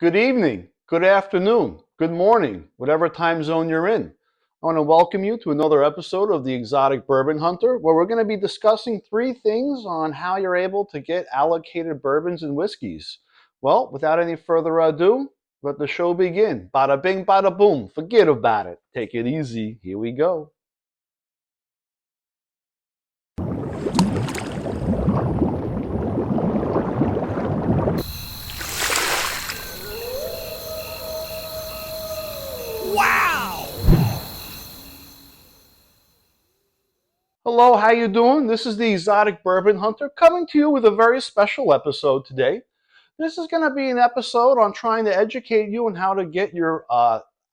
good evening, good afternoon, good morning, whatever time zone you're in. I want to welcome you to another episode of the Exotic Bourbon Hunter, where we're going to be discussing three things on how you're able to get allocated bourbons and whiskeys. Well, without any further ado, let the show begin. Bada bing, bada boom. Forget about it. Take it easy. Here we go. Wow! Hello, how you doing? This is the Exotic Bourbon Hunter coming to you with a very special episode today. This is going to be an episode on trying to educate you on how to get your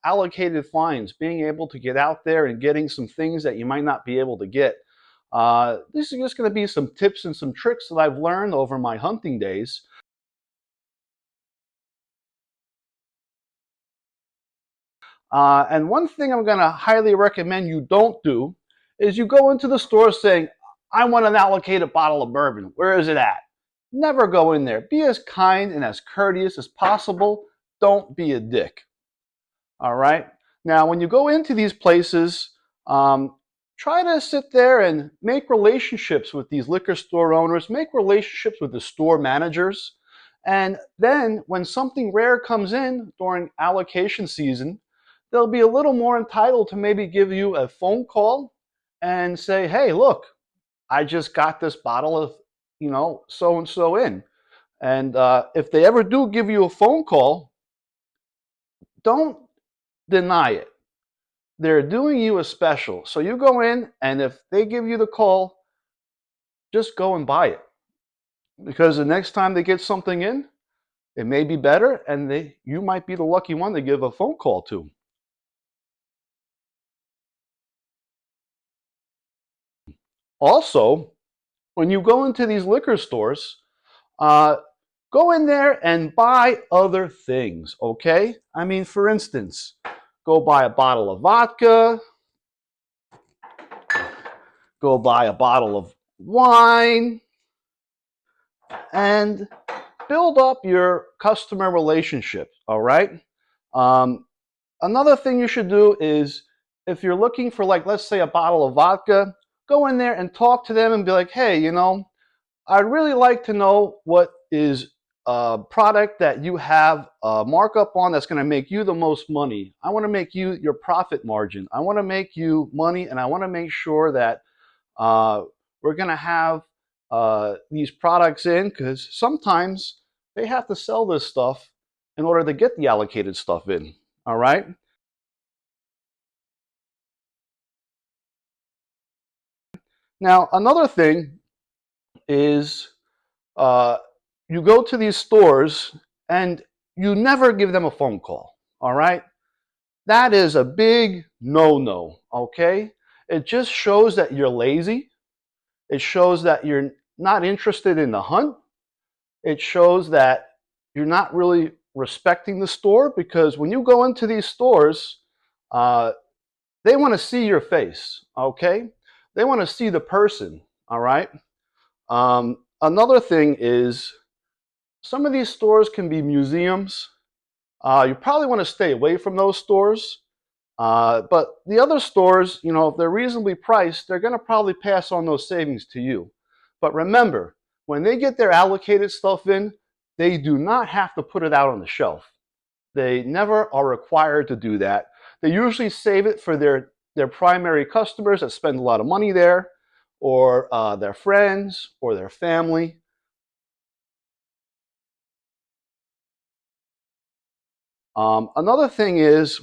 allocated finds, being able to get out there and getting some things that you might not be able to get. This is just going to be some tips and some tricks that I've learned over my hunting days. And one thing I'm going to highly recommend you don't do is you go into the store saying, I want an allocated bottle of bourbon. Where is it at? Never go in there. Be as kind and as courteous as possible. Don't be a dick. All right? Now, when you go into these places, try to sit there and make relationships with these liquor store owners, make relationships with the store managers. And then when something rare comes in during allocation season, they'll be a little more entitled to maybe give you a phone call and say, hey, look, I just got this bottle of, so-and-so in. And if they ever do give you a phone call, don't deny it. They're doing you a special. So you go in, and if they give you the call, just go and buy it. Because the next time they get something in, it may be better, and you might be the lucky one to give a phone call to. Also, when you go into these liquor stores, go in there and buy other things, okay? I mean, for instance, go buy a bottle of vodka, go buy a bottle of wine, and build up your customer relationships, all right? Another thing you should do is if you're looking for, like, let's say a bottle of vodka, go in there and talk to them and be like, hey, I'd really like to know what is a product that you have a markup on that's going to make you the most money. I want to make you your profit margin. I want to make you money, and I want to make sure that we're going to have these products in, because sometimes they have to sell this stuff in order to get the allocated stuff in. All right? Now, another thing is you go to these stores and you never give them a phone call, all right? That is a big no-no, okay? It just shows that you're lazy. It shows that you're not interested in the hunt. It shows that you're not really respecting the store, because when you go into these stores, they want to see your face, okay? They want to see the person, all right? Another thing is, some of these stores can be museums. You probably want to stay away from those stores. But the other stores, if they're reasonably priced, they're going to probably pass on those savings to you. But remember, when they get their allocated stuff in, they do not have to put it out on the shelf. They never are required to do that. They usually save it for their primary customers that spend a lot of money there, or their friends, or their family. Another thing is,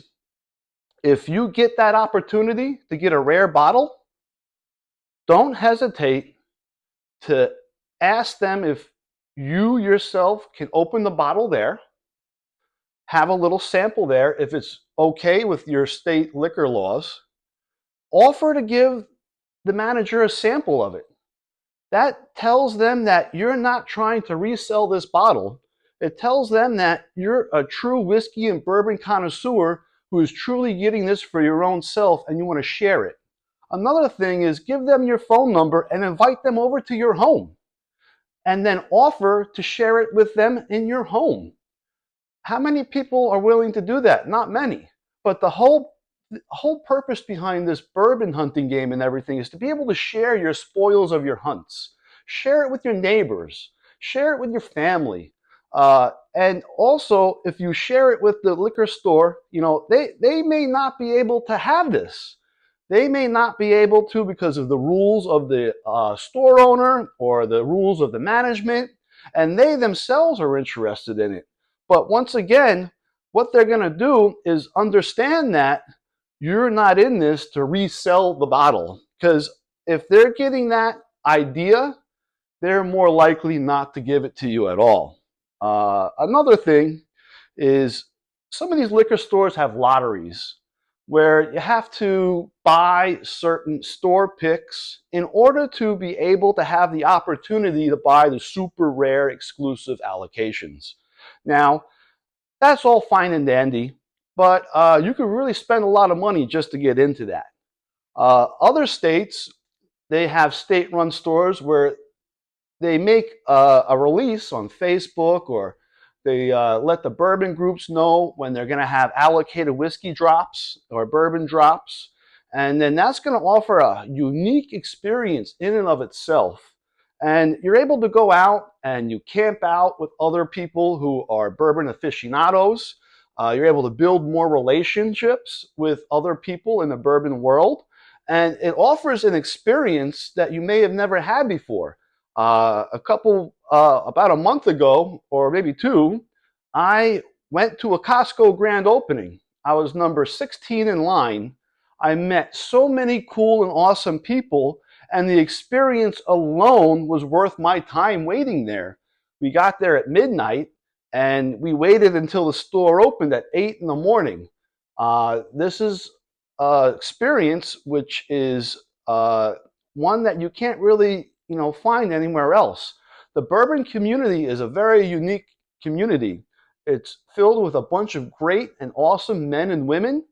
if you get that opportunity to get a rare bottle, don't hesitate to ask them if you yourself can open the bottle there, have a little sample there if it's okay with your state liquor laws. Offer to give the manager a sample of it. That tells them that you're not trying to resell this bottle. It tells them that you're a true whiskey and bourbon connoisseur who is truly getting this for your own self, and you want to share it. Another thing is, give them your phone number and invite them over to your home, and then offer to share it with them in your home. How many people are willing to do that? Not many. But the whole purpose behind this bourbon hunting game and everything is to be able to share your spoils of your hunts. Share it with your neighbors. Share it with your family. And also, if you share it with the liquor store, they may not be able to have this. They may not be able to because of the rules of the store owner or the rules of the management, and they themselves are interested in it. But once again, what they're going to do is understand that you're not in this to resell the bottle. Because if they're getting that idea, they're more likely not to give it to you at all. Another thing is some of these liquor stores have lotteries where you have to buy certain store picks in order to be able to have the opportunity to buy the super rare exclusive allocations. Now, that's all fine and dandy, but you could really spend a lot of money just to get into that. Other states, they have state-run stores where they make a release on Facebook, or they let the bourbon groups know when they're going to have allocated whiskey drops or bourbon drops. And then that's going to offer a unique experience in and of itself. And you're able to go out and you camp out with other people who are bourbon aficionados. You're able to build more relationships with other people in the bourbon world. And it offers an experience that you may have never had before. About a month ago, or maybe two, I went to a Costco grand opening. I was number 16 in line. I met so many cool and awesome people, and the experience alone was worth my time waiting there. We got there at midnight, and we waited until the store opened at 8 in the morning. This is an experience which is one that you can't really find anywhere else. The bourbon community is a very unique community. It's filled with a bunch of great and awesome men and women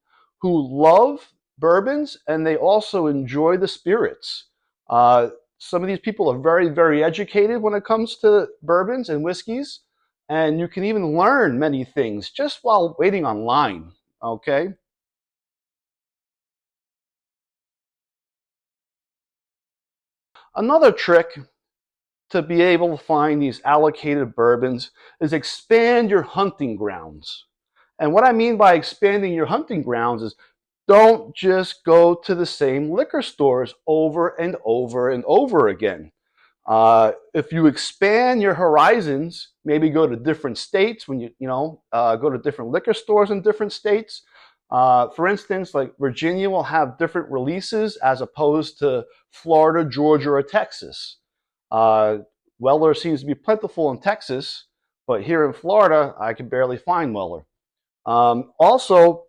who love bourbons, and they also enjoy the spirits. Some of these people are very, very educated when it comes to bourbons and whiskeys, and you can even learn many things just while waiting online. Okay. Another trick to be able to find these allocated bourbons is expand your hunting grounds. And what I mean by expanding your hunting grounds is don't just go to the same liquor stores over and over and over again. If you expand your horizons, maybe go to different states when go to different liquor stores in different states. For instance, like Virginia will have different releases as opposed to Florida, Georgia, or Texas. Uh, Weller seems to be plentiful in Texas, but here in Florida, I can barely find Weller. Also,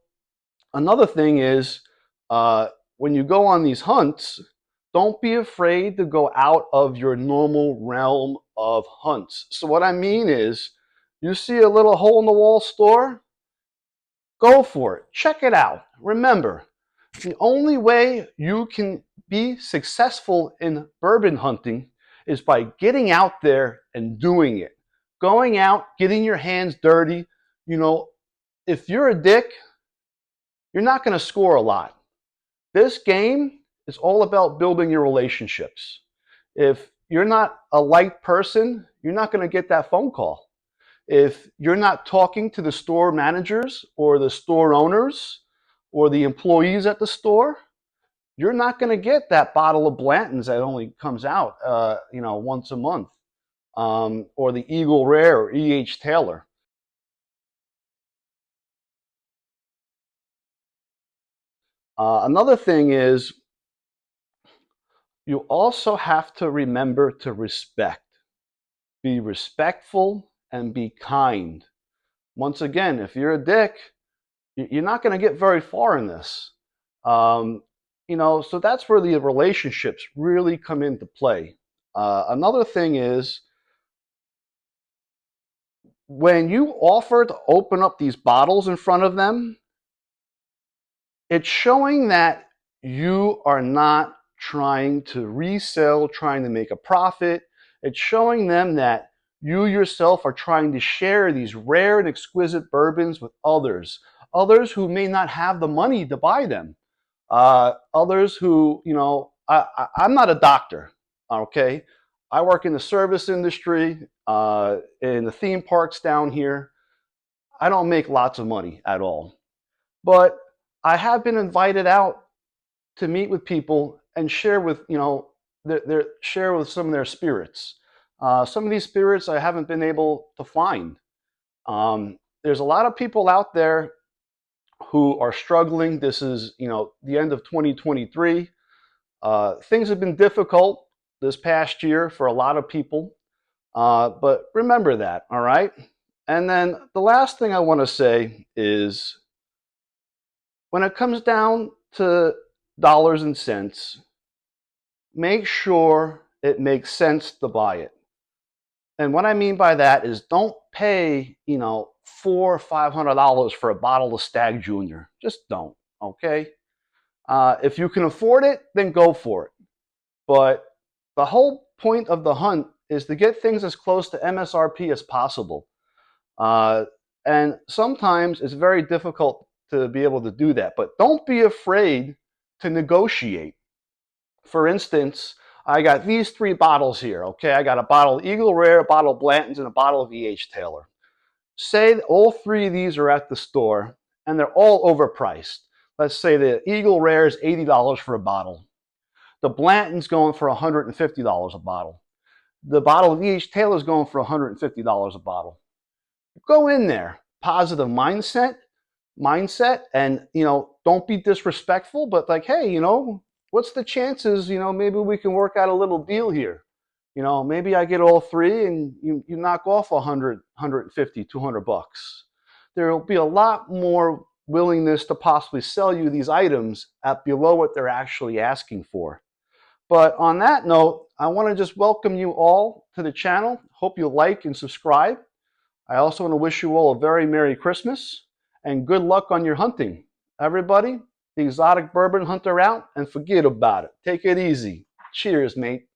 another thing is when you go on these hunts, don't be afraid to go out of your normal realm of hunts. So, what I mean is, you see a little hole in the wall store, go for it. Check it out. Remember, the only way you can be successful in bourbon hunting is by getting out there and doing it. Going out, getting your hands dirty. You know, if you're a dick, you're not going to score a lot. This game is all about building your relationships. If you're not a light person, you're not going to get that phone call. If you're not talking to the store managers or the store owners or the employees at the store, you're not going to get that bottle of Blanton's that only comes out, once a month, or the Eagle Rare or E.H. Taylor. Another thing is you also have to remember to respect. Be respectful and be kind. Once again, if you're a dick, you're not going to get very far in this. Um, so that's where the relationships really come into play. Another thing is when you offer to open up these bottles in front of them, it's showing that you are not trying to resell, trying to make a profit. It's showing them that You yourself are trying to share these rare and exquisite bourbons with others who may not have the money to buy them. Others who, I'm not a doctor, okay? I work in the service industry, in the theme parks down here. I don't make lots of money at all. But I have been invited out to meet with people and share with, share with some of their spirits. Some of these spirits I haven't been able to find. There's a lot of people out there who are struggling. This is, the end of 2023. Things have been difficult this past year for a lot of people, but remember that, all right? And then the last thing I want to say is when it comes down to dollars and cents, make sure it makes sense to buy it. And what I mean by that is don't pay, $400 or $500 for a bottle of Stag Junior. Just don't, okay? If you can afford it, then go for it. But the whole point of the hunt is to get things as close to MSRP as possible. And sometimes it's very difficult to be able to do that. But don't be afraid to negotiate. For instance, I got these 3 bottles here, okay? I got a bottle of Eagle Rare, a bottle of Blanton's, and a bottle of E.H. Taylor. Say all 3 of these are at the store, and they're all overpriced. Let's say the Eagle Rare is $80 for a bottle. The Blanton's going for $150 a bottle. The bottle of E.H. Taylor is going for $150 a bottle. Go in there, positive mindset, and, don't be disrespectful, but like, hey, what's the chances, maybe we can work out a little deal here. Maybe I get all 3 and you knock off 100, 150, 200 bucks. There will be a lot more willingness to possibly sell you these items at below what they're actually asking for. But on that note, I want to just welcome you all to the channel. Hope you like and subscribe. I also want to wish you all a very Merry Christmas and good luck on your hunting. Everybody, the exotic bourbon hunter out, and forget about it. Take it easy. Cheers, mate.